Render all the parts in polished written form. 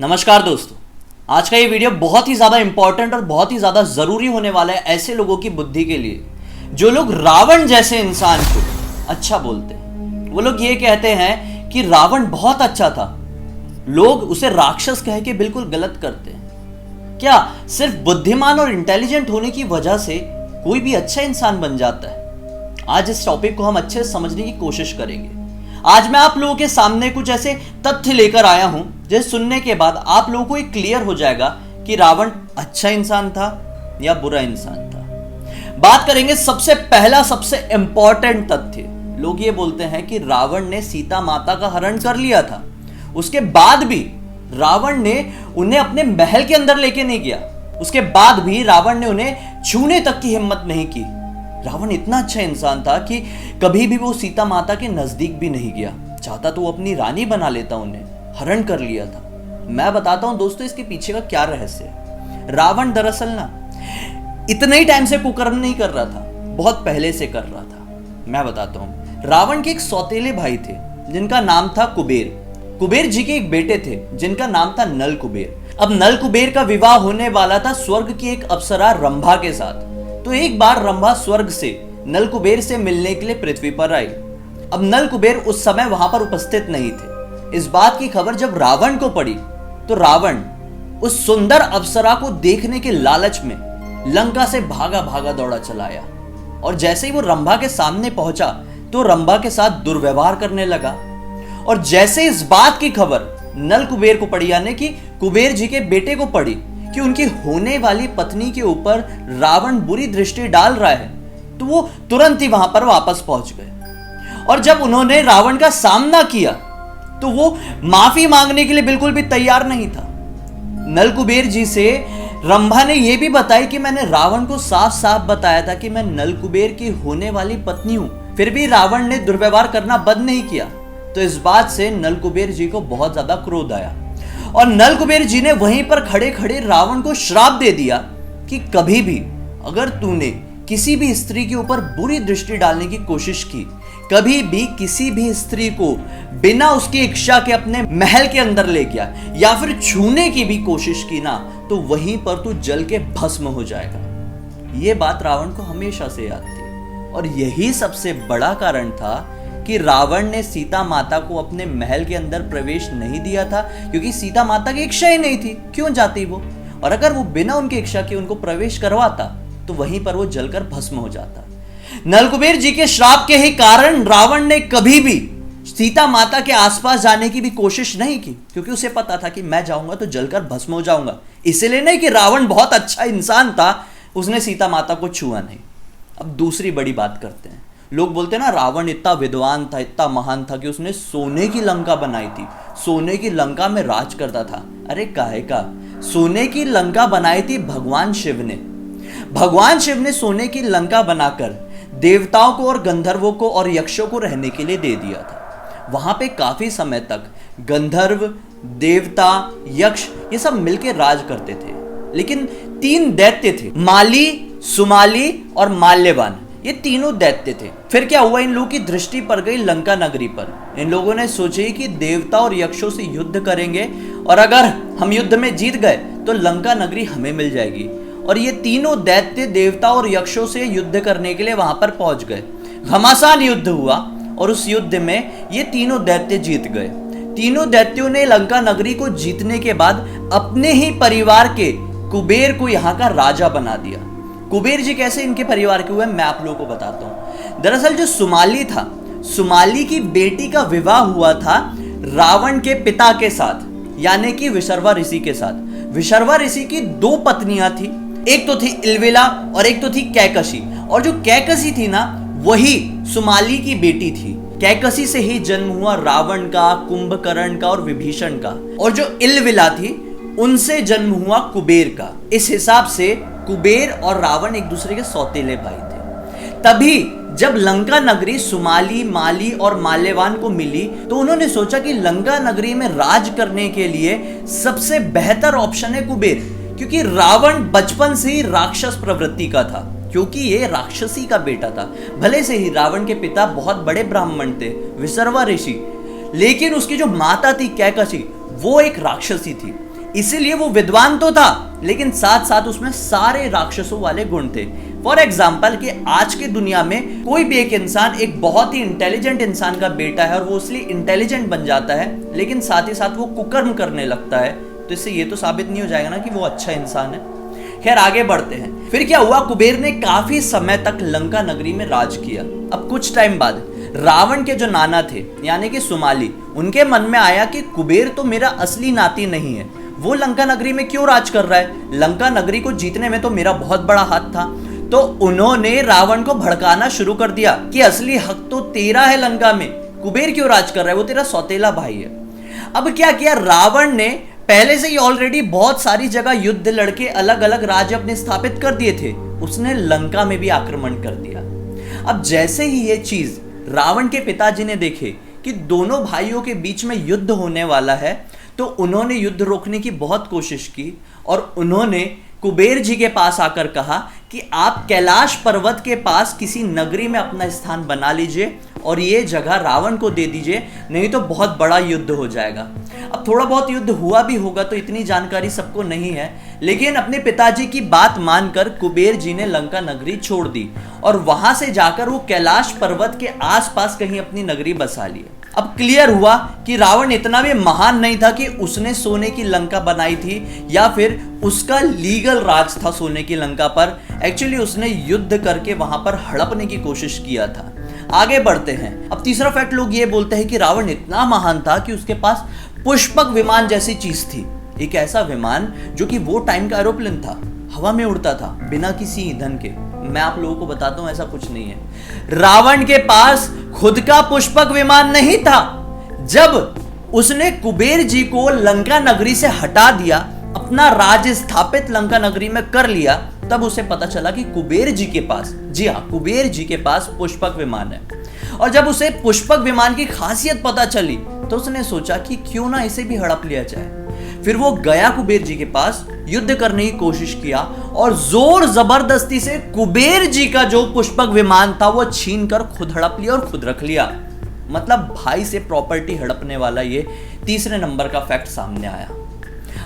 नमस्कार दोस्तों। आज का ये वीडियो बहुत ही ज़्यादा इंपॉर्टेंट और बहुत ही ज़्यादा ज़रूरी होने वाला है ऐसे लोगों की बुद्धि के लिए जो लोग रावण जैसे इंसान को अच्छा बोलते हैं। वो लोग ये कहते हैं कि रावण बहुत अच्छा था, लोग उसे राक्षस कह के बिल्कुल गलत करते हैं। क्या सिर्फ बुद्धिमान और इंटेलिजेंट होने की वजह से कोई भी अच्छा इंसान बन जाता है? आज इस टॉपिक को हम अच्छे से समझने की कोशिश करेंगे। आज मैं आप लोगों के सामने कुछ ऐसे तथ्य लेकर आया हूं जिसे सुनने के बाद आप लोगों को ये क्लियर हो जाएगा कि रावण अच्छा इंसान था या बुरा इंसान था। बात करेंगे सबसे पहला सबसे इंपॉर्टेंट तथ्य। लोग ये बोलते हैं कि रावण ने सीता माता का हरण कर लिया था, उसके बाद भी रावण ने उन्हें अपने महल के अंदर लेके नहीं गया, उसके बाद भी रावण ने उन्हें छूने तक की हिम्मत नहीं की। रावण इतना अच्छा इंसान था कि कभी भी वो सीता माता के नजदीक भी नहीं गया। चाहता तो वो अपनी रानी बना लेता, उन्हें हरण कर लिया था। मैं बताता हूं दोस्तों इसके पीछे का क्या रहस्य है। रावण दरअसल ना इतने ही टाइम से कुकर्म नहीं कर रहा था, बहुत पहले से कर रहा था। मैं बताता हूं। रावण के एक सौतेले भाई थे जिनका नाम था कुबेर। कुबेर जी के एक बेटे थे जिनका नाम था नल कुबेर। अब नल कुबेर का विवाह होने वाला था स्वर्ग की एक अप्सरा रंभा के साथ। तो एक बार रंभा स्वर्ग से नल कुबेर से मिलने के लिए पृथ्वी पर आई। अब नल कुबेर उस समय वहां पर उपस्थित नहीं थे। इस बात की खबर जब रावण को पड़ी तो रावण उस सुंदर अप्सरा को देखने के लालच में लंका से भागा भागा दौड़ा चला आया। और जैसे ही वो रंभा के सामने पहुंचा तो रंभा के साथ दुर्व्यवहार करने लगा। और जैसे इस बात की खबर नल कुबेर को पड़ी, यानी कि कुबेर जी के बेटे को पड़ी कि उनकी होने वाली पत्नी के ऊपर रावण बुरी दृष्टि डाल रहा है, तो वो तुरंत ही वहां पर वापस पहुंच गए। और जब उन्होंने रावण का सामना किया तो वो माफी मांगने के लिए बिल्कुल भी तैयार नहीं था। नल कुबेर जी से रंभा ने यह भी बताया कि मैंने रावण को साफ साफ बताया था कि मैं नल कुबेर की होने वाली पत्नी हूं, फिर भी रावण ने दुर्व्यवहार करना बंद नहीं किया। तो इस बात से नल कुबेर जी को बहुत ज्यादा क्रोध आया और नल कुबेर जी ने वहीं पर खड़े खड़े रावण को श्राप दे दिया कि कभी भी अगर तूने किसी भी स्त्री के ऊपर बुरी दृष्टि डालने की कोशिश की, कभी भी किसी भी स्त्री को बिना उसकी इच्छा के अपने महल के अंदर ले गया या फिर छूने की भी कोशिश की ना, तो वहीं पर तू जल के भस्म हो जाएगा। यह बात रावण को हमेशा से याद थी और यही सबसे बड़ा कारण था कि रावण ने सीता माता को अपने महल के अंदर प्रवेश नहीं दिया था, क्योंकि सीता माता की इच्छा ही नहीं थी, क्यों जाती वो। और अगर वो बिना उनकी इच्छा के उनको प्रवेश करवाता तो वहीं पर वो जलकर भस्म हो जाता। नलकुबेर जी के श्राप के ही कारण रावण ने कभी भी सीता माता के आसपास जाने की भी कोशिश नहीं की, क्योंकि उसे पता था कि मैं जाऊंगा तो जलकर भस्म हो जाऊंगा। इसलिए नहीं कि रावण बहुत अच्छा इंसान था, उसने सीता माता को छुआ नहीं। अब दूसरी बड़ी बात करते हैं। लोग बोलते हैं ना रावण इतना विद्वान था, इतना महान था कि उसने सोने की लंका बनाई थी, सोने की लंका में राज करता था। अरे काहे का? सोने की लंका बनाई थी भगवान शिव ने। भगवान शिव ने सोने की लंका बनाकर देवताओं को और गंधर्वों को और यक्षों को रहने के लिए दे दिया था। वहां पे काफी समय तक गंधर्व, देवता, यक्ष ये सब मिलकर राज करते थे। लेकिन 3 दैत्य थे, माली, सुमाली और माल्यवान। ये तीनों दैत्य थे। फिर क्या हुआ, इन लोगों की दृष्टि पड़ गई लंका नगरी पर। इन लोगों ने सोचे कि देवता और यक्षों से युद्ध करेंगे और अगर हम युद्ध में जीत गए तो लंका नगरी हमें मिल जाएगी। और ये तीनों दैत्य देवता और यक्षों से युद्ध करने के लिए वहां पर पहुंच गए। घमासान युद्ध हुआ और उस युद्ध में ये तीनों दैत्य जीत गए। तीनों दैत्यों ने लंका नगरी को जीतने के बाद अपने ही परिवार के कुबेर को यहाँ का राजा बना दिया। कुबेर जी कैसे इनके परिवार के हुए मैं आप लोगों को बताता हूं। दरअसल जो सुमाली था, सुमाली की बेटी का विवाह हुआ था रावण के पिता के साथ, यानी कि विशर्वा ऋषि के साथ। विशर्वा ऋषि की 2 पत्नियां थी, एक तो थी इलविला और एक तो थी कैकसी। और जो कैकसी थी ना वही सुमाली की बेटी थी। कैकसी से ही जन्म हुआ रावण का, कुंभकर्ण का और विभीषण का। और जो इलविला थी उनसे जन्म हुआ कुबेर का। इस हिसाब से कुबेर और रावण एक दूसरे के सौतेले भाई थे। तभी जब लंका नगरी सुमाली, माली और माल्यवान को मिली तो उन्होंने सोचा कि लंका नगरी में राज करने के लिए सबसे बेहतर ऑप्शन है कुबेर, क्योंकि रावण बचपन से ही राक्षस प्रवृत्ति का था, क्योंकि ये राक्षसी का बेटा था। भले से ही रावण के पिता बहुत बड़े ब्राह्मण थे, विशर्वा ऋषि, लेकिन उसकी जो माता थी कैकसी वो एक राक्षसी थी, इसीलिए वो विद्वान तो था लेकिन साथ साथ उसमें सारे राक्षसों वाले गुण थे। फॉर एग्जाम्पल कि आज की दुनिया में कोई भी एक इंसान एक बहुत ही इंटेलिजेंट इंसान का बेटा है और वो इसलिए इंटेलिजेंट बन जाता है लेकिन साथ ही साथ वो कुकर्म करने लगता है, तो इससे ये तो साबित नहीं हो जाएगा ना कि वो अच्छा इंसान है। खैर आगे बढ़ते हैं। फिर क्या हुआ, कुबेर ने काफी समय तक लंका नगरी में राज किया। अब कुछ टाइम बाद रावण के जो नाना थे यानी कि सुमाली, उनके मन में आया कि कुबेर तो मेरा असली नाती नहीं है, वो लंका नगरी में क्यों राज कर रहा है, लंका नगरी को जीतने में तो मेरा बहुत बड़ा हाथ था। तो उन्होंने रावण को भड़काना शुरू कर दिया कि असली हक तो तेरा है लंका में, कुबेर क्यों राज कर रहा है, वो तेरा सौतेला भाई है। अब क्या किया, रावण ने पहले से ही ऑलरेडी बहुत सारी जगह युद्ध लड़के अलग अलग राज्य अपने स्थापित कर दिए थे, उसने लंका में भी आक्रमण कर दिया। अब जैसे ही ये चीज रावण के पिताजी ने देखे कि दोनों भाइयों के बीच में युद्ध होने वाला है, तो उन्होंने युद्ध रोकने की बहुत कोशिश की और उन्होंने कुबेर जी के पास आकर कहा कि आप कैलाश पर्वत के पास किसी नगरी में अपना स्थान बना लीजिए और ये जगह रावण को दे दीजिए, नहीं तो बहुत बड़ा युद्ध हो जाएगा। अब थोड़ा बहुत युद्ध हुआ भी होगा तो इतनी जानकारी सबको नहीं है, लेकिन अपने पिताजी की बात मानकर कुबेर जी ने लंका नगरी छोड़ दी और वहां से जाकर वो कैलाश पर्वत के आसपास कहीं अपनी नगरी बसा ली। अब क्लियर हुआ कि रावण इतना भी महान नहीं था कि उसने सोने की लंका बनाई थी या फिर उसका लीगल राज था सोने की लंका पर। एक्चुअली उसने युद्ध करके वहां पर हड़पने की कोशिश किया था। आगे बढ़ते हैं। अब तीसरा फैक्ट लोग ये बोलते हैं कि रावण इतना महान था कि उसके पास पुष्पक विमान जैसी चीज थी, एक ऐसा विमान जो कि वो टाइम का एरोप्लेन था, हवा में उड़ता था बिना किसी ईंधन के। मैं आप लोगों को बताता हूं ऐसा कुछ नहीं है। रावण के पास खुद का पुष्पक विमान नहीं था। जब उसने कुबेर जी को लंका नगरी से हटा दिया, अपना राज्य स्थापित लंका नगरी में कर लिया, तब उसे पता चला कि कुबेर जी के पास, जी हाँ, कुबेर जी के पास पुष्पक विमान है। और जब उसे पुष्पक विमान की खासियत पता चली तो उसने सोचा कि क्यों ना इसे भी हड़प लिया जाए। फिर वो गया कुबेर जी के पास, युद्ध करने की कोशिश किया और जोर जबरदस्ती से कुबेर जी का जो पुष्पक विमान था वो छीन कर खुद हड़प लिया और खुद रख लिया। मतलब भाई से प्रॉपर्टी हड़पने वाला ये तीसरे नंबर का फैक्ट सामने आया।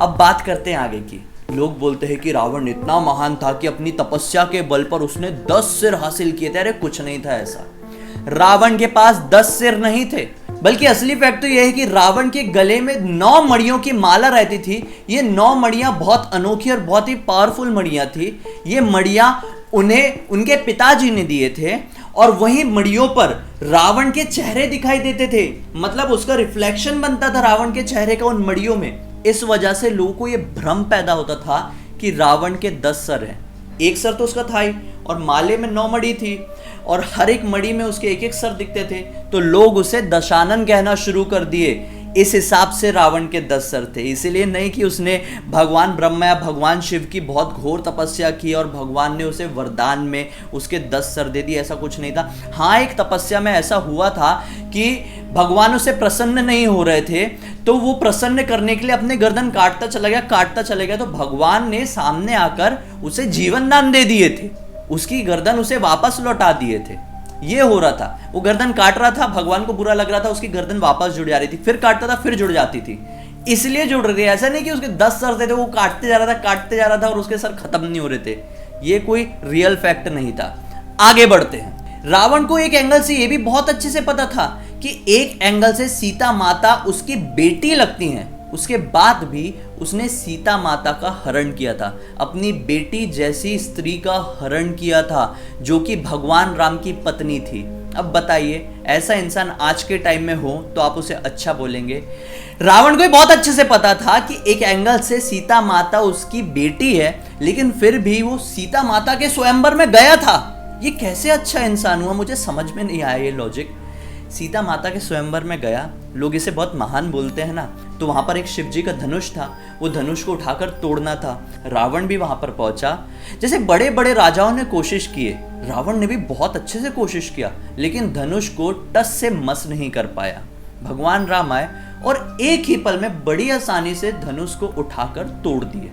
अब बात करते हैं आगे की। लोग बोलते हैं कि रावण इतना महान था कि अपनी तपस्या के बल पर उसने 10 सिर हासिल किए थे। अरे कुछ नहीं था ऐसा, रावण के पास 10 सिर नहीं थे, बल्कि असली फैक्ट तो यह है कि रावण के गले में 9 मणियों की माला रहती थी। ये 9 मणियां बहुत अनोखी और बहुत ही पावरफुल मणियां थी। ये मणियां उन्हें उनके पिताजी ने दिए थे और वही मणियों पर रावण के चेहरे दिखाई देते थे, मतलब उसका रिफ्लेक्शन बनता था रावण के चेहरे का उन मणियों में। इस वजह से लोगों को यह भ्रम पैदा होता था कि रावण के 10 सर हैं। एक सर तो उसका था ही और माले में 9 मणि थी और हर एक मणि में उसके एक एक सर दिखते थे, तो लोग उसे दशानन कहना शुरू कर दिए। इस हिसाब से रावण के 10 सर थे, इसीलिए नहीं कि उसने भगवान ब्रह्मा या भगवान शिव की बहुत घोर तपस्या की और भगवान ने उसे वरदान में उसके 10 सर दे दिए, ऐसा कुछ नहीं था। हाँ, एक तपस्या में ऐसा हुआ था कि भगवान उसे प्रसन्न नहीं हो रहे थे, तो वो प्रसन्न करने के लिए अपने गर्दन काटता चला गया, तो भगवान ने सामने आकर उसे जीवन दान दे दिए थे, उसकी गर्दन उसे वापस लौटा दिए थे। ये हो रहा था, वो गर्दन काट रहा था, भगवान को बुरा लग रहा था, उसकी गर्दन वापस जुड़ जा रही थी, फिर काटता था, फिर जुड़ जाती थी, इसलिए जुड़ रही थी। ऐसा नहीं कि उसके 10 सर थे, वो काटते जा रहा था और उसके सर खत्म नहीं हो रहे थे। ये कोई रियल फैक्ट नहीं था। आगे बढ़ते हैं। रावण को एक एंगल से ये भी बहुत अच्छे से पता था कि एक एंगल से सीता माता उसकी बेटी लगती हैं, उसके बाद भी उसने सीता माता का हरण किया था, अपनी बेटी जैसी स्त्री का हरण किया था जो कि भगवान राम की पत्नी थी। अब बताइए, ऐसा इंसान आज के टाइम में हो तो आप उसे अच्छा बोलेंगे? रावण को भी बहुत अच्छे से पता था कि एक एंगल से सीता माता उसकी बेटी है, लेकिन फिर भी वो सीता माता के स्वयंवर में गया था। ये कैसे अच्छा इंसान हुआ, मुझे समझ में नहीं आया ये लॉजिक। सीता माता के स्वयंवर में गया, लोग इसे बहुत महान बोलते हैं ना, तो वहां पर एक शिव जी का धनुष था, वो धनुष को उठाकर तोड़ना था। रावण भी वहां पर पहुंचा। जैसे बड़े बड़े राजाओं ने कोशिश किए, रावण ने भी बहुत अच्छे से कोशिश किया, लेकिन धनुष को टस से मस नहीं कर पाया। भगवान राम आए और एक ही पल में बड़ी आसानी से धनुष को उठाकर तोड़ दिए।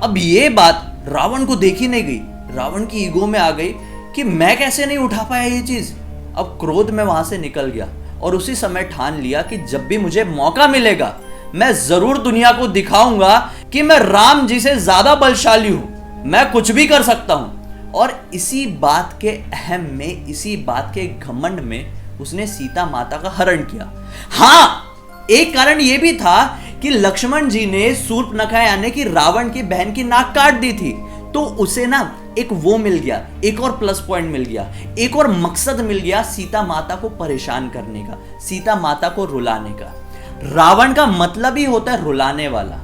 अब ये बात रावण को देखी नहीं गई, रावण की ईगो में आ गई कि मैं कैसे नहीं उठा पाया ये चीज। अब क्रोध में वहां से निकल गया और उसी समय ठान लिया कि जब भी मुझे मौका मिलेगा मैं जरूर दुनिया को दिखाऊंगा कि मैं राम जी से ज्यादा बलशाली हूं, मैं कुछ भी कर सकता हूं। और इसी बात के अहम में, इसी बात के घमंड में उसने सीता माता का हरण किया। हां, एक कारण यह भी था कि लक्ष्मण जी ने शूर्पणखा यानी कि रावण की बहन की नाक काट दी थी, तो उसे ना एक वो मिल गया, एक और प्लस पॉइंट मिल गया, एक और मकसद मिल गया सीता माता को परेशान करने का, सीता माता को रुलाने का। रावण का मतलब ही होता है रुलाने वाला।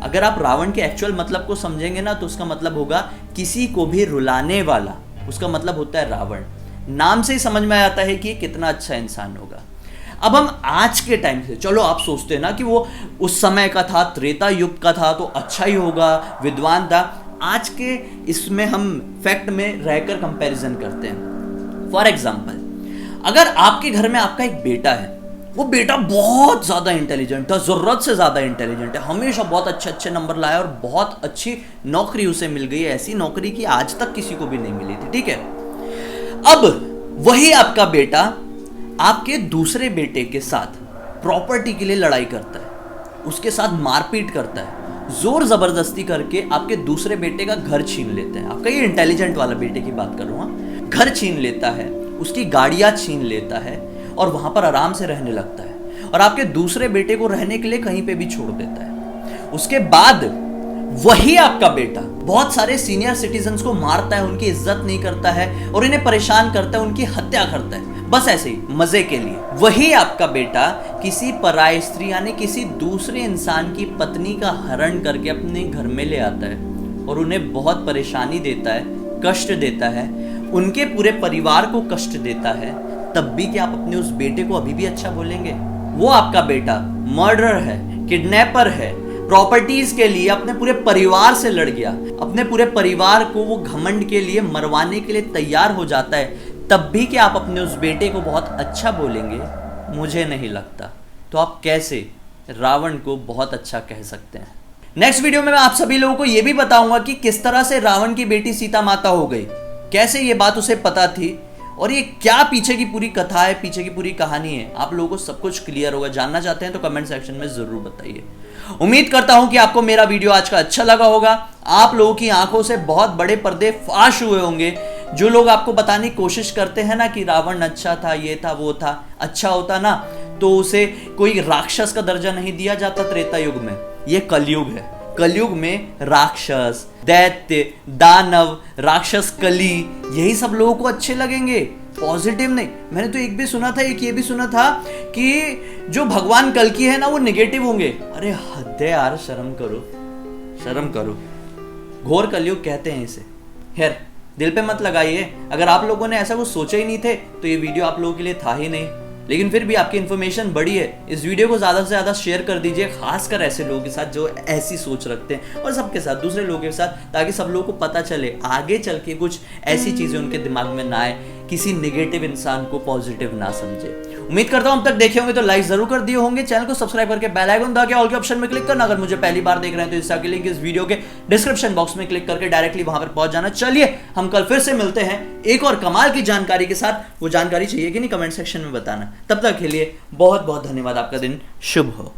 अगर आप रावण के एक्चुअल मतलब को समझेंगे ना, तो उसका मतलब होगा किसी को भी रुलाने वाला, उसका मतलब होता है रावण। नाम से ही समझ में आता है कि कितना अच्छा इंसान होगा। अब हम आज के टाइम से, चलो आप सोचते हैं ना कि वो उस समय का था, त्रेता युग का था, तो अच्छा ही होगा, विद्वान था। आज के इसमें हम फैक्ट में रहकर कंपैरिजन करते हैं। फॉर एग्जाम्पल, अगर आपके घर में आपका एक बेटा है, वो बेटा बहुत ज्यादा इंटेलिजेंट है, जरूरत से ज्यादा इंटेलिजेंट है, हमेशा बहुत अच्छे अच्छे नंबर लाया और बहुत अच्छी नौकरी उसे मिल गई है, ऐसी नौकरी की आज तक किसी को भी नहीं मिली थी, ठीक है। अब वही आपका बेटा आपके दूसरे बेटे के साथ प्रॉपर्टी के लिए लड़ाई करता है, उसके साथ मारपीट करता है, जोर जबरदस्ती करके आपके दूसरे बेटे का घर छीन लेते हैं। आपका ये इंटेलिजेंट वाला बेटे की बात कर रहा हूं, घर छीन लेता है, उसकी गाड़ियां छीन लेता है और वहां पर आराम से रहने लगता है, और आपके दूसरे बेटे को रहने के लिए कहीं पे भी छोड़ देता है। उसके बाद वही आपका बेटा बहुत सारे सीनियर सिटीजन्स को मारता है, उनकी इज्जत नहीं करता है और इन्हें परेशान करता है, उनकी हत्या करता है, बस ऐसे ही मजे के लिए। वही आपका बेटा किसी पराई स्त्री यानी किसी दूसरे इंसान की पत्नी का हरण करके अपने घर में ले आता है और उन्हें बहुत परेशानी देता है, कष्ट देता है, उनके पूरे परिवार को कष्ट देता है, तब भी क्या आप अपने उस बेटे को अभी भी अच्छा बोलेंगे? वो आपका बेटा मर्डरर है, किडनैपर है, प्रॉपर्टीज के लिए अपने पूरे परिवार से लड़ गया, अपने पूरे परिवार को वो घमंड के लिए मरवाने के लिए तैयार हो जाता है, तब भी क्या आप अपने उस बेटे को बहुत अच्छा बोलेंगे? मुझे नहीं लगता। तो आप कैसे रावण को बहुत अच्छा कह सकते हैं? नेक्स्ट वीडियो में मैं आप सभी लोगों को यह भी बताऊंगा कि किस तरह से रावण की बेटी सीता माता हो गई, कैसे ये बात उसे पता थी और ये क्या पीछे की पूरी कथा है, पीछे की पूरी कहानी है। आप लोगों को सब कुछ क्लियर होगा। जानना चाहते हैं तो कमेंट सेक्शन में जरूर बताइए। उम्मीद करता हूं कि आपको मेरा वीडियो आज का अच्छा लगा होगा। आप लोगों की आंखों से बहुत बड़े पर्दे फाश हुए होंगे। जो लोग आपको बताने की कोशिश करते हैं ना कि रावण अच्छा था, ये था, वो था, अच्छा होता ना तो उसे कोई राक्षस का दर्जा नहीं दिया जाता त्रेता युग में। ये कलयुग है। कलयुग में राक्षस, दैत्य, दानव, राक्षस कली, यही सब लोगों को अच्छे लगेंगे, पॉजिटिव नहीं। मैंने तो एक भी सुना था, एक ये भी सुना था कि जो भगवान कल्कि है ना वो नेगेटिव होंगे। अरे हद है यार, शर्म करो, शर्म करो। घोर कलयुग कहते हैं इसे। खैर, दिल पे मत लगाइए। अगर आप लोगों ने ऐसा कुछ सोचा ही नहीं थे तो ये वीडियो आप लोगों के लिए था ही नहीं। लेकिन फिर भी आपकी इन्फॉर्मेशन बड़ी है। इस वीडियो को ज़्यादा से ज़्यादा शेयर कर दीजिए, खासकर ऐसे लोगों के साथ जो ऐसी सोच रखते हैं, और सबके साथ, दूसरे लोगों के साथ, ताकि सब लोगों को पता चले आगे चल के कुछ ऐसी चीज़ें उनके दिमाग में ना आए, किसी नेगेटिव इंसान को पॉजिटिव ना समझे। उम्मीद करता हूं अब तक देखे होंगे तो लाइक जरूर कर दिए होंगे। चैनल को सब्सक्राइब करके बेल आइकन दबा के ऑल के ऑप्शन में क्लिक करना। अगर मुझे पहली बार देख रहे हैं तो इंस्टा के लिंक इस वीडियो के डिस्क्रिप्शन बॉक्स में क्लिक करके डायरेक्टली वहां पर पहुंच जाना। चलिए हम कल फिर से मिलते हैं एक और कमाल की जानकारी के साथ। वो जानकारी चाहिए कि नहीं, कमेंट सेक्शन में बताना। तब तक के लिए बहुत बहुत धन्यवाद। आपका दिन शुभ हो।